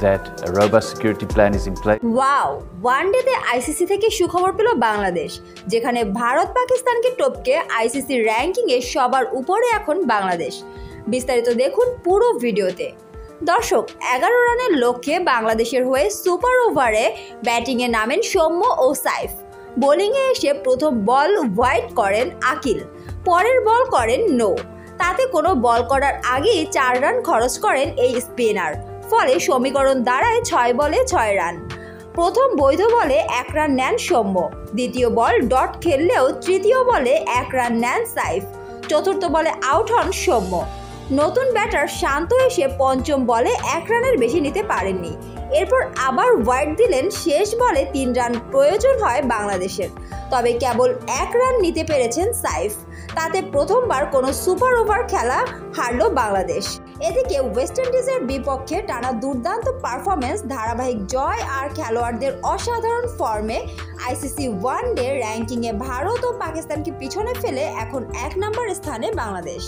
that a robust security plan is in place. Wow, ওয়ানডেতে ICC থেকে সুখবর পেল বাংলাদেশ, যেখানে ভারত পাকিস্তানকে টপকে আইসিসি র্যাঙ্কিংয়ে সবার উপরে এখন বাংলাদেশ। বিস্তারিত দেখুন পুরো ভিডিওতে। দর্শক, 11 রানের লক্ষ্যে বাংলাদেশের হয়ে সুপার ওভারে ব্যাটিংয়ে নামেন সৌম্য ও সাইফ। বোলিংয়ে এসে প্রথম বল ওয়াইড করেন আকিল, পরের বল করেন নো। তাতে কোনো বল করার আগেই 4 রান খরচ করেন এই স্পিনার। ফলে সমীকরণ দাঁড়ায় 6 বলে 6 রান। প্রথম বৈধ বলে 1 রান নেন সৌম্য, দ্বিতীয় বল ডট খেললেও তৃতীয় বলে 1 রান নেন সাইফ, চতুর্থ বলে আউট হন সৌম্য। নতুন ব্যাটার শান্ত এসে পঞ্চম বলে 1 রানের বেশি নিতে পারেননি। এরপর আবার ওয়াইড দিলেন, শেষ বলে 3 রান প্রয়োজন হয় বাংলাদেশের, তবে কেবল 1 রান নিতে পেরেছেন সাইফ। তাতে প্রথমবার কোনো সুপার ওভার খেলা হারল বাংলাদেশ। এদিকে ওয়েস্ট ইন্ডিজের বিপক্ষে টানা দুর্দান্ত পারফরমেন্স, ধারাবাহিক জয় আর খেলোয়াড়দের অসাধারণ ফর্মে আইসিসি ওয়ানডে র্যাঙ্কিংয়ে ভারত ও পাকিস্তানকে পিছনে ফেলে এখন 1 নম্বর স্থানে বাংলাদেশ।